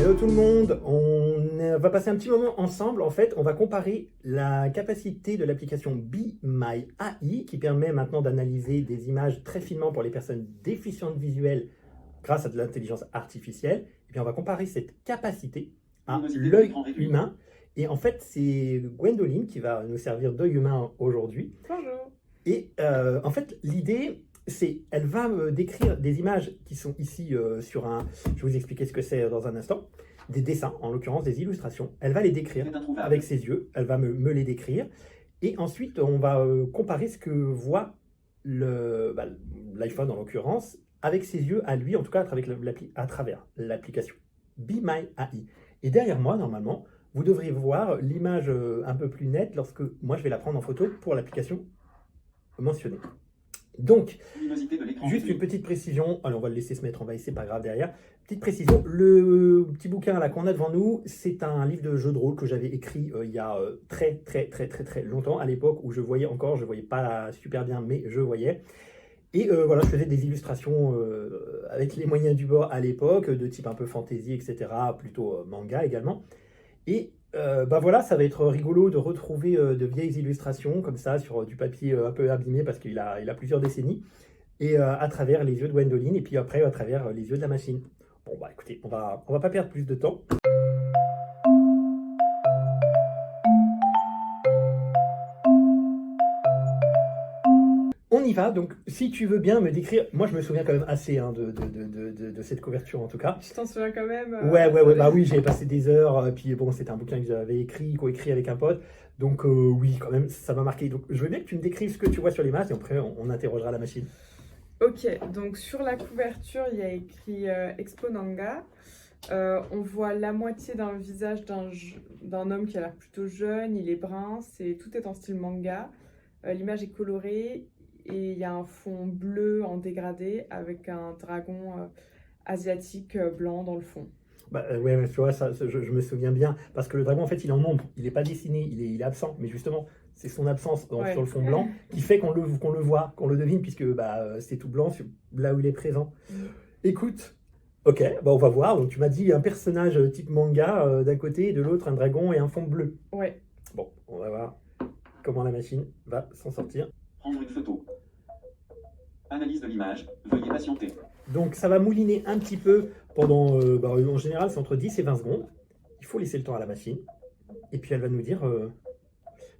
Hello tout le monde, on va passer un petit moment ensemble. En fait, on va comparer la capacité de l'application Be My AI qui permet maintenant d'analyser des images très finement pour les personnes déficientes visuelles grâce à de l'intelligence artificielle. Et puis on va comparer cette capacité à l'œil humain. Et en fait, c'est Gwendoline qui va nous servir d'œil humain aujourd'hui. Bonjour. Et en fait, l'idée, c'est, elle va me décrire des images qui sont ici sur un... Je vais vous expliquer ce que c'est dans un instant. Des dessins, en l'occurrence des illustrations. Elle va les décrire avec ses yeux. Elle va me les décrire. Et ensuite, on va comparer ce que voit l'iPhone, en l'occurrence, avec ses yeux à lui, en tout cas à travers l'application Be My AI. Et derrière moi, normalement, vous devrez voir l'image un peu plus nette lorsque moi, je vais la prendre en photo pour l'application mentionnée. Donc, juste une petite précision, alors on va le laisser se mettre, on va essayer, pas grave derrière. Petite précision, le petit bouquin là qu'on a devant nous, c'est un livre de jeu de rôle que j'avais écrit il y a très longtemps, à l'époque où je voyais pas super bien, mais je voyais. Et voilà, je faisais des illustrations avec les moyens du bord à l'époque, de type un peu fantasy, etc., plutôt manga également. Et voilà, ça va être rigolo de retrouver de vieilles illustrations comme ça sur du papier un peu abîmé parce qu'il a plusieurs décennies et à travers les yeux de Gwendoline et puis après à travers les yeux de la machine. Bon bah écoutez, on va pas perdre plus de temps. On y va, donc si tu veux bien me décrire, moi je me souviens quand même assez de cette couverture en tout cas. Je t'en souviens quand même. Ouais, bah oui, j'avais passé des heures, puis bon, c'était un bouquin que j'avais coécrit avec un pote, donc oui, quand même, ça m'a marqué. Donc je veux bien que tu me décrives ce que tu vois sur l'image et après on interrogera la machine. Ok, donc sur la couverture, il y a écrit Exponanga. On voit la moitié d'un visage d'un homme qui a l'air plutôt jeune, il est brun, tout est en style manga. L'image est colorée et il y a un fond bleu en dégradé avec un dragon asiatique blanc dans le fond. Bah ouais, mais tu vois, je me souviens bien, parce que le dragon, en fait, il est en ombre, il n'est pas dessiné, il est absent, mais justement, c'est son absence sur le fond blanc qui fait qu'on le voit, qu'on le devine, puisque c'est tout blanc là où il est présent. Écoute, ok, bah on va voir. Donc tu m'as dit un personnage type manga d'un côté et de l'autre un dragon et un fond bleu. Ouais. Bon, on va voir comment la machine va s'en sortir. Prendre une photo. Analyse de l'image. Veuillez patienter. Donc ça va mouliner un petit peu pendant, en général c'est entre 10 et 20 secondes. Il faut laisser le temps à la machine. Et puis elle va nous dire,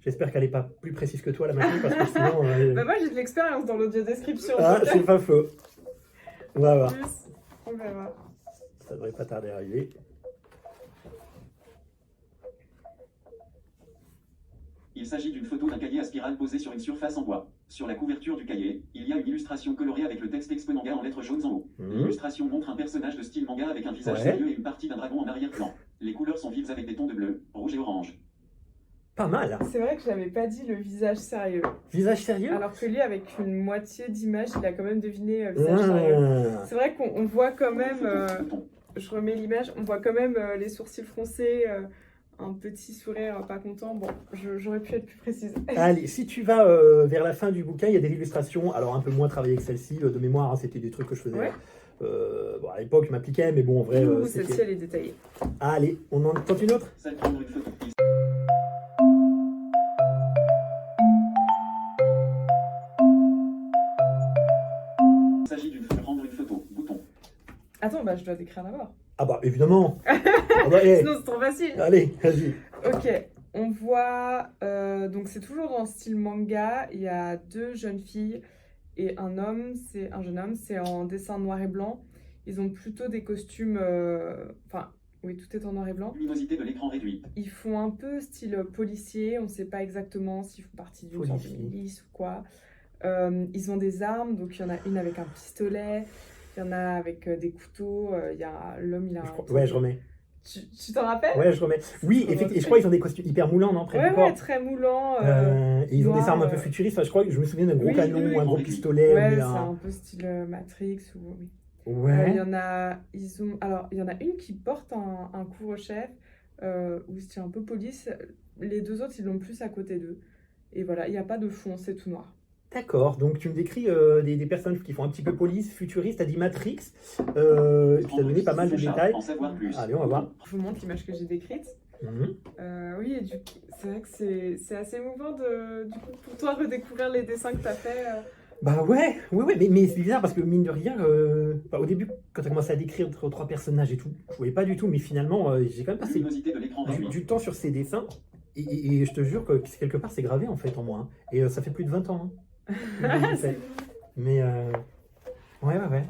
j'espère qu'elle n'est pas plus précise que toi la machine, parce que sinon... Bah moi j'ai de l'expérience dans l'audio description. Ah, c'est pas faux. On va voir. On verra. Ça devrait pas tarder à arriver. Il s'agit d'une photo d'un cahier à spirale posé sur une surface en bois. Sur la couverture du cahier, il y a une illustration colorée avec le texte Exponanga en lettres jaunes en haut. L'illustration montre un personnage de style manga avec un visage sérieux et une partie d'un dragon en arrière-plan. Les couleurs sont vives avec des tons de bleu, rouge et orange. Pas mal. C'est vrai que je n'avais pas dit le visage sérieux. Visage sérieux? Alors que lui, avec une moitié d'image, il a quand même deviné visage sérieux. C'est vrai qu'on voit quand même, je remets l'image, on voit quand même les sourcils froncés, un petit sourire pas content. Bon, j'aurais pu être plus précise. Allez, si tu vas vers la fin du bouquin, il y a des illustrations, alors un peu moins travaillées que celle-ci, de mémoire, hein, c'était des trucs que je faisais. Ouais. À l'époque, je m'appliquais, mais bon, en vrai... celle-ci, elle est détaillée. Allez, on en tente une autre? Celle prendre une photo. Il s'agit d'une prendre une photo. Bouton. Attends, bah je dois décrire d'abord. Ah bah, évidemment. Hey. Sinon, c'est trop facile. Allez, vas-y. Ok, on voit... donc, c'est toujours dans le style manga. Il y a deux jeunes filles et un homme. C'est un jeune homme. C'est en dessin noir et blanc. Ils ont plutôt des costumes... Enfin, oui, tout est en noir et blanc. Luminosité de l'écran réduite. Ils font un peu style policier. On ne sait pas exactement s'ils font partie d'une sorte de milice ou quoi. Ils ont des armes. Donc, il y en a une avec un pistolet. Il y en a avec des couteaux. L'homme, il a un... Ouais, je remets. Tu t'en rappelles? Ouais, je remets. Oui, effectivement. Et je crois qu'ils ont des costumes hyper moulants, non? Ouais, très moulants. Et ils ont des armes un peu futuristes. Enfin, je crois que je me souviens d'un gros canon ou un gros pistolet. Ouais, c'est un peu style Matrix ou... Oui. Ouais. Il y en a une qui porte un couvre-chef où c'est un peu police. Les deux autres, ils l'ont plus à côté d'eux. Et voilà, il n'y a pas de fond, c'est tout noir. D'accord, donc tu me décris des personnages qui font un petit peu police, futuriste, t'as dit Matrix, et puis t'as donné pas mal de détails. En savoir plus. Allez, on va voir. Je vous montre l'image que j'ai décrite. Mhm. Oui, et c'est vrai que c'est assez émouvant du coup, pour toi redécouvrir les dessins que tu as fait. Bah ouais, mais c'est bizarre parce que mine de rien, au début, quand t'as commencé à décrire trois personnages et tout, je voyais pas du tout, mais finalement, j'ai quand même passé Luminosité de l'écran réduit. du temps sur ces dessins, et je te jure que quelque part, c'est gravé en fait en moi, hein. Et ça fait plus de 20 ans, hein, que je fais. Mais ouais.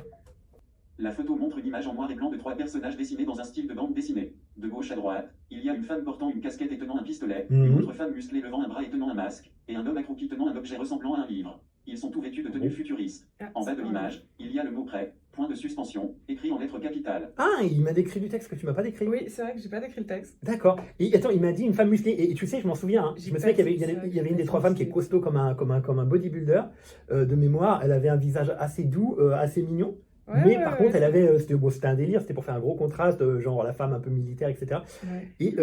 La photo montre une image en noir et blanc de 3 personnages dessinés dans un style de bande dessinée. De gauche à droite, il y a une femme portant une casquette et tenant un pistolet, une autre femme musclée levant un bras et tenant un masque, et un homme accroupi tenant un objet ressemblant à un livre. Ils sont tous vêtus de tenues futuristes. En bas de l'image, il y a le mot prêt, point de suspension, écrit en lettres capitales. Ah, il m'a décrit du texte que tu m'as pas décrit. Oui, c'est vrai que j'ai pas décrit le texte. D'accord. Et attends, il m'a dit une femme musclée. Et tu sais, je m'en souviens, hein. Je me souviens qu'il y avait une des 3 femmes qui est costaud comme un bodybuilder de mémoire. Elle avait un visage assez doux, assez mignon. Mais par contre, elle avait, c'était un délire, c'était pour faire un gros contraste, genre la femme un peu militaire, etc. Ouais. Et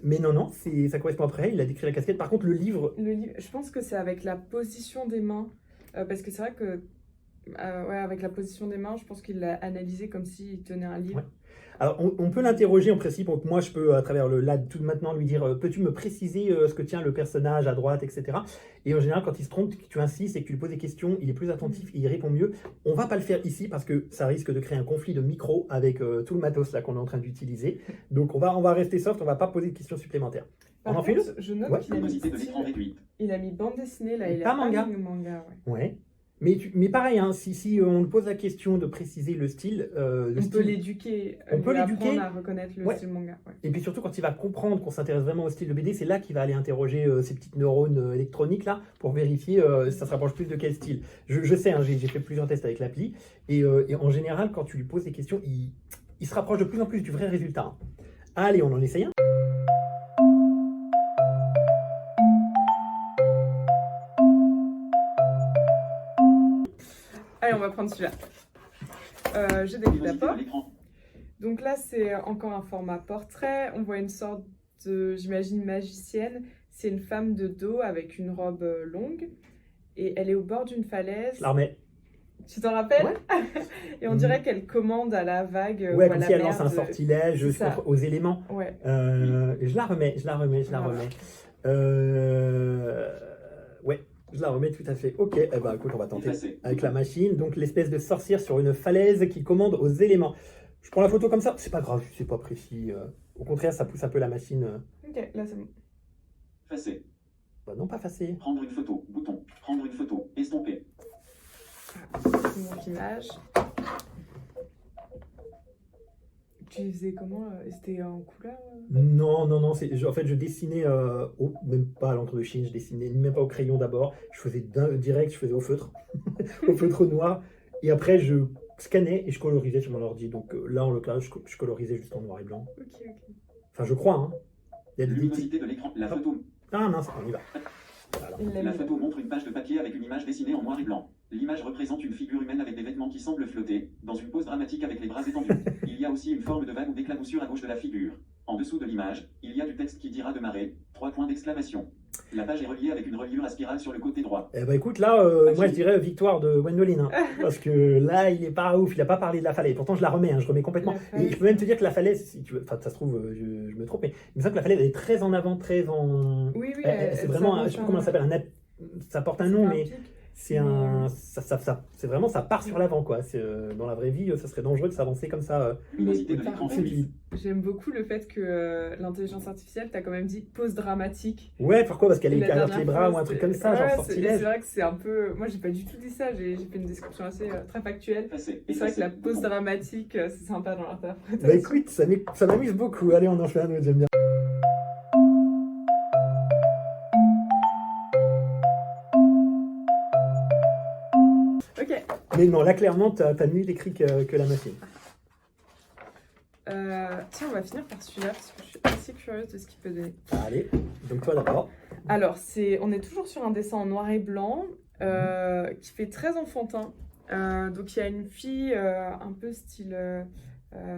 mais non, ça correspond après. Il a décrit la casquette. Par contre, le livre. Je pense que c'est avec la position des mains, parce que c'est vrai que avec la position des mains, je pense qu'il l'a analysé comme s'il tenait un livre. Ouais. Alors, on peut l'interroger en principe. Donc, moi, je peux, à travers tout maintenant, lui dire peux-tu me préciser ce que tient le personnage à droite, etc. Et en général, quand il se trompe, tu insistes et que tu lui poses des questions, il est plus attentif, il répond mieux. On va pas le faire ici parce que ça risque de créer un conflit de micro avec tout le matos là qu'on est en train d'utiliser. Donc, on va rester soft, on va pas poser de questions supplémentaires. Par contre, je note qu'il a mis de l'écran réduit. Il a mis bande dessinée là, il pas a manga. Pas mis manga. Ouais. Mais pareil, hein, si on lui pose la question de préciser le style, peut l'éduquer. On peut l'éduquer à reconnaître le style manga. Ouais. Et puis surtout, quand il va comprendre qu'on s'intéresse vraiment au style de BD, c'est là qu'il va aller interroger ces petites neurones électroniques là pour vérifier ça se rapproche plus de quel style. Je sais, hein, j'ai fait plusieurs tests avec l'appli et en général, quand tu lui poses des questions, il se rapproche de plus en plus du vrai résultat, hein. Allez, on en essaye un. Allez, on va prendre celui-là. Je décris d'abord. Donc là, c'est encore un format portrait. On voit une sorte de, j'imagine, magicienne. C'est une femme de dos avec une robe longue. Et elle est au bord d'une falaise. Je la remets. Tu t'en rappelles? Ouais. Et on dirait qu'elle commande à la vague. Ouais, comme si elle lance un sortilège aux éléments. Ouais. Je la remets. Ouais. Je la remets tout à fait. Ok, eh ben, écoute, on va tenter avec la machine. Donc l'espèce de sorcière sur une falaise qui commande aux éléments. Je prends la photo comme ça, c'est pas grave, c'est pas précis. Au contraire, ça pousse un peu la machine. Ok, là c'est bon. Facé. Bah non, pas facile. Prendre une photo, bouton. Prendre une photo, estomper. Mon image. Tu faisais comment? C'était en couleur? Non. En fait, je dessinais, même pas à l'encre de Chine, je dessinais même pas au crayon d'abord. Je faisais direct, je faisais au feutre, au feutre noir. Et après, je scannais et je colorisais sur mon ordi. Donc là, en l'occurrence, je colorisais juste en noir et blanc. Ok. Enfin, je crois, hein. Il y a des luminosité de l'écran, la photo. Ah mince, on y va. Voilà. La photo montre une page de papier avec une image dessinée en noir et blanc. L'image représente une figure humaine avec des vêtements qui semblent flotter, dans une pose dramatique avec les bras étendus. Il y a aussi une forme de vague ou d'éclaboussure à gauche de la figure. En dessous de l'image, il y a du texte qui dira de marée, 3 points d'exclamation. La page est reliée avec une reliure à spirale sur le côté droit. Eh ben écoute, là, moi je dirais victoire de Gwendoline, hein, parce que là, il est pas ouf, il a pas parlé de la falaise. Pourtant, je la remets, hein, je remets complètement. Et je peux même te dire que la falaise, si tu veux, enfin, ça se trouve, je me trompe, mais il me semble que la falaise elle est très en avant, très en. Oui, c'est vraiment, je sais pas comment ça s'appelle, ça porte un nom, mais. C'est c'est vraiment, ça part sur l'avant, quoi. Dans la vraie vie, ça serait dangereux de s'avancer comme ça. J'aime beaucoup le fait que l'intelligence artificielle, t'as quand même dit pause dramatique. Ouais, pourquoi? Parce qu'elle écarte les bras ou un truc comme ça, genre sortilège. C'est vrai que c'est un peu. Moi, j'ai pas du tout dit ça, j'ai fait une description assez très factuelle. C'est vrai que la pause dramatique, c'est sympa dans l'interprétation. Bah écoute, ça m'amuse beaucoup. Allez, on en fait un autre, j'aime bien. Ok. Mais non, là, clairement, t'as mieux décrit que la machine. Tiens, on va finir par celui-là parce que je suis assez curieuse de ce qu'il peut donner. Allez, donc toi d'abord. Alors, on est toujours sur un dessin en noir et blanc qui fait très enfantin. Donc, il y a une fille un peu style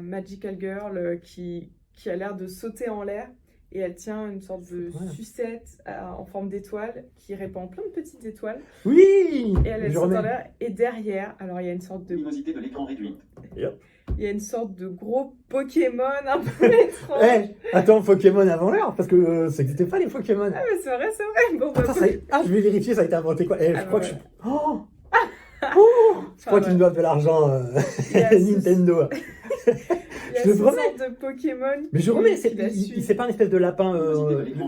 Magical Girl qui a l'air de sauter en l'air. et elle tient une sorte de Voilà. sucette en forme d'étoile qui répand plein de petites étoiles. Oui. Et elle Je saute en remets. l'air. Et derrière, alors il y a une sorte de, Luminosité de l'écran réduite. il y a une sorte de gros Pokémon un peu étrange. Attends, Pokémon avant l'heure, parce que ça n'existait pas les Pokémon. Ah mais c'est vrai. Bon, bah, Attends, je vais vérifier, ça a été inventé quoi. Je Ah, crois bah, que je suis. Oh, je crois qu'ils me doivent de l'argent, Il y a ce- Nintendo. il y a Je ce remets. sorte de Pokémon. Mais je remets, qui la suit. c'est pas un espèce de lapin,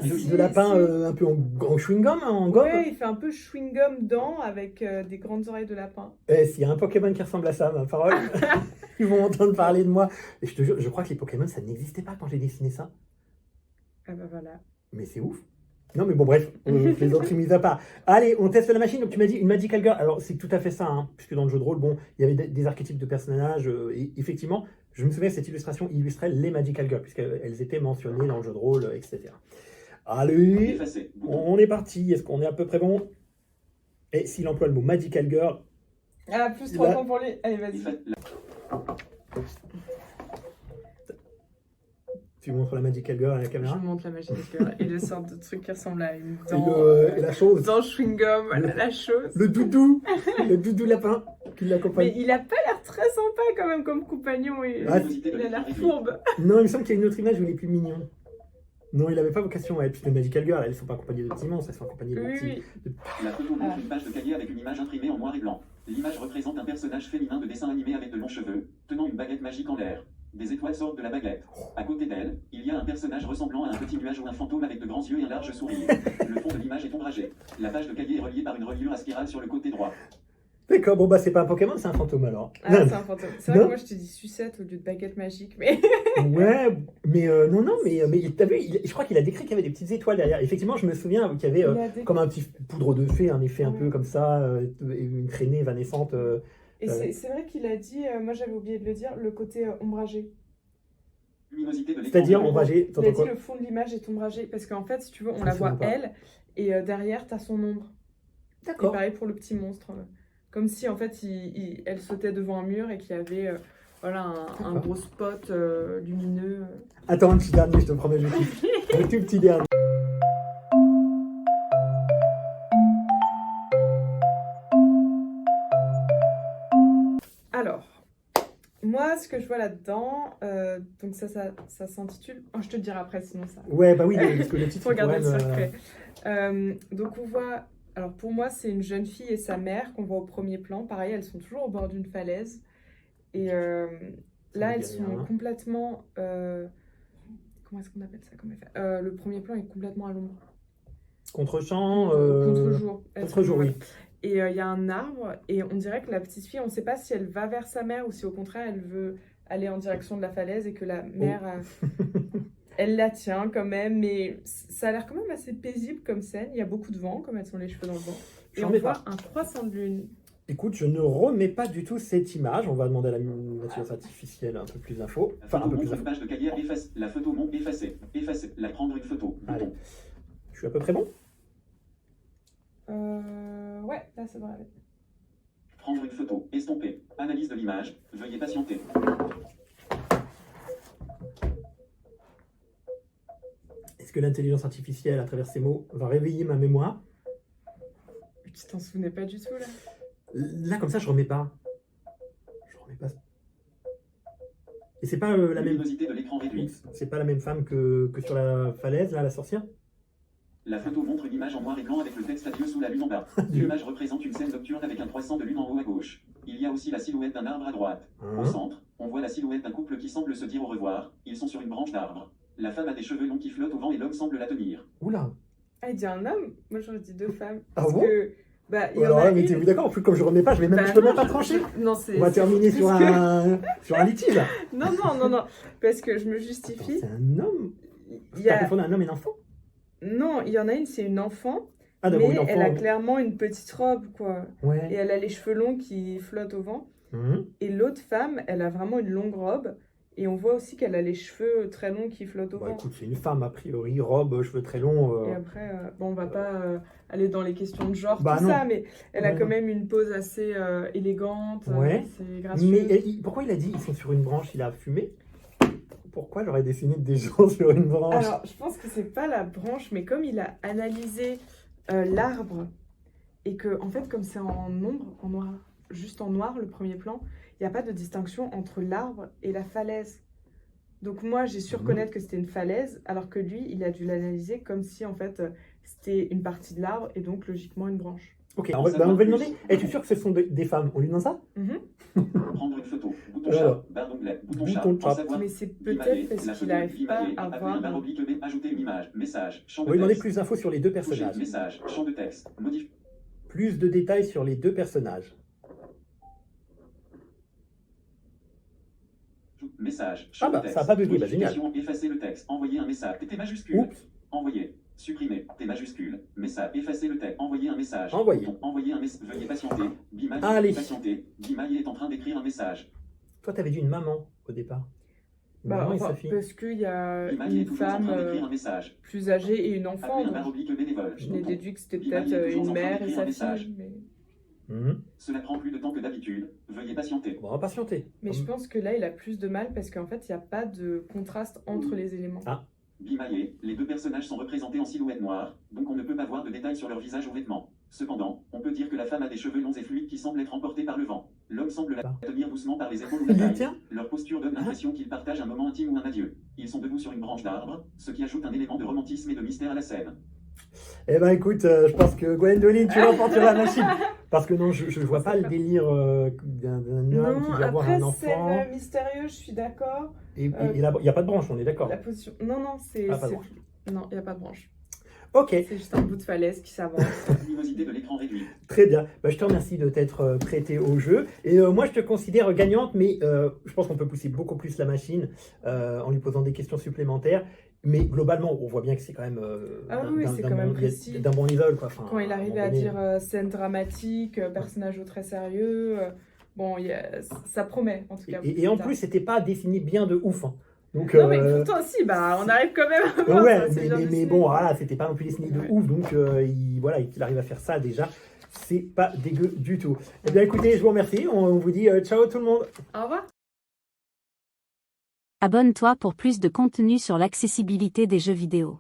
Si, de lapin si. Un peu en chewing-gum, en gomme. Ouais, il fait un peu chewing-gum dents avec des grandes oreilles de lapin. S'il y a un Pokémon qui ressemble à ça, ma parole, ils vont entendre parler de moi. Et je te jure, je crois que les Pokémon, ça n'existait pas quand j'ai dessiné ça. Ah bah voilà. Mais c'est ouf. Non, mais bon, bref, les autres mis à part. Allez, on teste la machine. Donc, tu m'as dit une Magical Girl. Alors, c'est tout à fait ça, hein, puisque dans le jeu de rôle, bon, il y avait des archétypes de personnages. Et effectivement, je me souviens que cette illustration illustrait les Magical Girls, puisqu'elles étaient mentionnées dans le jeu de rôle, etc. Allez, Effacer. Bouton. on est parti. Est-ce qu'on est à peu près bon? Et s'il emploie le mot Magical Girl, Ah, plus 3 Là- points pour lui. Allez, vas-y. tu montres la Magical Girl à la Je caméra. vous montre la machine girl et le sorte de truc qui ressemble à une Et, dent. et la chose, Dent chewing-gum, voilà la chose. le doudou lapin qui Mais l'accompagne. il a pas l'air très sympa quand même comme compagnon. Ah, Il a l'air fourbe. Non, il me semble qu'il y a une autre image où il est plus mignon. Non, il n'avait pas vocation à être une Magical Girl. Elles ne sont pas accompagnées de petits monstres, elles sont accompagnées de Oui, petits. oui. La photo montre une page de cahier avec une image imprimée en noir et blanc. L'image représente un personnage féminin de dessin animé avec de longs cheveux, tenant une baguette magique en l'air. Des étoiles sortent de la baguette. À côté d'elle, il y a un personnage ressemblant à un petit nuage ou un fantôme avec de grands yeux et un large sourire. Le fond de l'image est ombragé. La page de cahier est reliée par une reliure à spirale sur le côté droit. D'accord, bon, bah, c'est pas un Pokémon, c'est un fantôme alors. Ah, c'est un fantôme. C'est vrai Non. que moi je te dis sucette au lieu de baguette magique, mais. Ouais, mais non, mais t'as vu, je crois qu'il a décrit qu'il y avait des petites étoiles derrière. Effectivement, je me souviens qu'il y avait Il a des- comme un petit poudre de fée, un effet un Ouais. peu comme ça, et une traînée évanescente. Et c'est vrai qu'il a dit, moi j'avais oublié de le dire, le côté ombragé. Luminosité de l'écran C'est-à-dire réduite. ombragé, Il a t'entends dit quoi? le fond de l'image est ombragé parce qu'en fait, si tu veux, on Ça, la je voit sais pas. elle et derrière t'as son ombre. Et D'accord. pareil pour le petit monstre. Comme si en fait elle sautait devant un mur et qu'il y avait voilà, un D'accord. gros spot lumineux. Attends, un petit dernier, je te promets, je kiffe. Un tout petit dernier. Alors, moi ce que je vois là-dedans, donc ça s'intitule. Oh, je te le dirai après sinon ça. Ouais, bah oui, parce que le titre, Faut regarder le quand même, secret. Donc on voit, alors pour moi c'est une jeune fille et sa mère qu'on voit au premier plan. Pareil, elles sont toujours au bord d'une falaise. Et Ça là me elles dit sont rien. complètement... comment est-ce qu'on appelle ça comme effet le premier plan est complètement à l'ombre. Contre-champ. Contre-jour. Contre-jour, oui. Et il y a un arbre et on dirait que la petite fille, on ne sait pas si elle va vers sa mère ou si au contraire elle veut aller en direction de la falaise et que la mère... Elle la tient quand même, mais ça a l'air quand même assez paisible comme scène. Il y a beaucoup de vent, comme elles ont les cheveux dans le vent. Et J'en on mets voit pas. un croissant de lune. Écoute, je ne remets pas du tout cette image. On va demander à l'intelligence artificielle un peu plus d'infos. La Enfin, photo un peu plus montre une d'infos. page de cahier effacer. La photo montre effacer. Effacer. La prendre une photo. Allez. Bouton. Je suis à peu près bon. Ouais, là ça devrait aller. Prendre une photo. Estomper. Analyse de l'image. Veuillez patienter. Est-ce que l'intelligence artificielle, à travers ces mots, va réveiller ma mémoire? Tu t'en souvenais pas du tout là? Là, comme ça, je remets pas. Je remets pas. Et c'est pas la même. Luminosité de l'écran réduite. C'est pas la même femme que sur la falaise, là, la sorcière? La photo montre une image en noir et blanc avec le texte adieu sous la lune en bas. L'image représente une scène nocturne avec un croissant de lune en haut à gauche. Il y a aussi la silhouette d'un arbre à droite. Au Hein? centre, on voit la silhouette d'un couple qui semble se dire au revoir. Ils sont sur une branche d'arbre. La femme a des cheveux longs qui flottent au vent et l'homme semble la tenir. Oula. Ah, il dit un homme? Moi j'aurais dit deux femmes. Ah Parce bon? que, bah, il y en Alors a là, mais une- t'es d'accord, en plus, comme je remets pas, je peux Bah même non, pas trancher. Non, c'est. On va c'est- terminer sur parce que- sur un litige, là. Non. Parce que je me Attends, justifie. c'est un homme. Il y T'as a... confondu un homme et un enfant? Non, il y en a une, c'est une enfant. Ah, d'abord, Mais une enfant. elle a clairement une petite robe, quoi. Et Ouais. elle a les cheveux longs qui flottent au vent. Hum. Et l'autre femme, elle a vraiment une longue robe. Et on voit aussi qu'elle a les cheveux très longs qui flottent au Bah vent. écoute, c'est une femme, a priori, robe, cheveux très longs. Et après, bon, on va pas aller dans les questions de genre, Bah tout non. ça, mais elle a Ouais, quand non. même une pose assez élégante, Ouais. assez gracieuse. Mais pourquoi il a dit ils sont sur une branche, il a fumé? pourquoi j'aurais dessiné des gens sur une branche? Alors, je pense que c'est pas la branche, mais comme il a analysé l'arbre et que, en fait, comme c'est en ombre, en noir, juste en noir, le premier plan, il n'y a pas de distinction entre l'arbre et la falaise. Donc moi, j'ai su reconnaître que c'était une falaise, alors que lui, il a dû l'analyser comme si, en fait, c'était une partie de l'arbre et donc, logiquement, une branche. Ok, on va lui demander. Es-tu sûr que ce sont des femmes? On lui demande ça? Prendre une photo. Bouton chat, barre d'onglet, bouton chat. Bouton chat. En savoir, Mais c'est peut-être parce qu'il n'arrive pas à voir. barre oblique B, ajouter une image, message, champ On de va lui demander texte. plus d'infos sur les deux Toucher, personnages. message, champ de texte, modifie. Plus de détails sur les deux personnages. Message, champ Ah bah, de texte. ça a pas bugué, bah génial. Modification, effacer le texte, envoyer un message, T majuscule. Oups. Envoyer, supprimer, T majuscule, message, effacer le texte, envoyer un message. Envoyer. Bouton, envoyer un message, veuillez patienter, Bimaille, Allez. patienter, Bimaille est en train d'écrire un message. Toi, t'avais dit une maman au départ. Une Bah, maman et enfin, sa fille. parce qu'il y a Bimaille est une toujours en femme train d'écrire un message. plus âgée et une enfant. Appeler un barre Donc oblique bénévole. je n'ai Bouton. déduit que c'était Bimaille peut-être est toujours une en train mère et d'écrire sa un message. fille. Mais... Cela prend plus de temps que d'habitude, veuillez patienter. On va patienter. Mais je pense que là, il a plus de mal parce qu'en fait, il n'y a pas de contraste entre les éléments. Ah. Bimaillé, les deux personnages sont représentés en silhouette noire, donc on ne peut pas voir de détails sur leur visage ou vêtements. Cependant, on peut dire que la femme a des cheveux longs et fluides qui semblent être emportés par le vent. L'homme semble la tenir doucement par les épaules ou la Il y taille. tient. Leur posture donne l'impression qu'ils partagent un moment intime ou un adieu. Ils sont debout sur une branche d'arbre, ce qui ajoute un élément de romantisme et de mystère à la scène. Eh ben écoute, je pense que Gwendoline, tu l'emportes sur la machine. Parce que non, je vois pas le délire d'un homme Non, qui va voir après, un enfant. scène mystérieuse, je suis d'accord. Et là, il n'y a pas de branche, on est d'accord. La position... Non, non, c'est... Ah, pas de branche. Non, il n'y a pas de branche. Ok, C'est juste un bout de falaise qui s'avance. Luminosité de l'écran réduit. très bien. Bah, je te remercie de t'être prêté au jeu. Et moi, je te considère gagnante, mais je pense qu'on peut pousser beaucoup plus la machine en lui posant des questions supplémentaires. Mais globalement, on voit bien que c'est quand même Ah oui, c'est quand même précis. d'un bon level. Quoi. Enfin, Quand il à un arrivait moment à donné, dire scène dramatique, personnage très sérieux, bon, ça promet en tout cas. Et en plus, c'était pas dessiné bien de ouf. Hein. Donc, Non, mais pourtant, si, bah, on arrive quand même à voir ouais, ça, c'est bien mais dessiné. bon, voilà, c'était pas non plus dessiné de Ouais. ouf. Donc, voilà, qu'il arrive à faire ça déjà, c'est pas dégueu du tout. Eh bien, écoutez, je vous remercie. On vous dit ciao tout le monde. Au revoir. Abonne-toi pour plus de contenu sur l'accessibilité des jeux vidéo.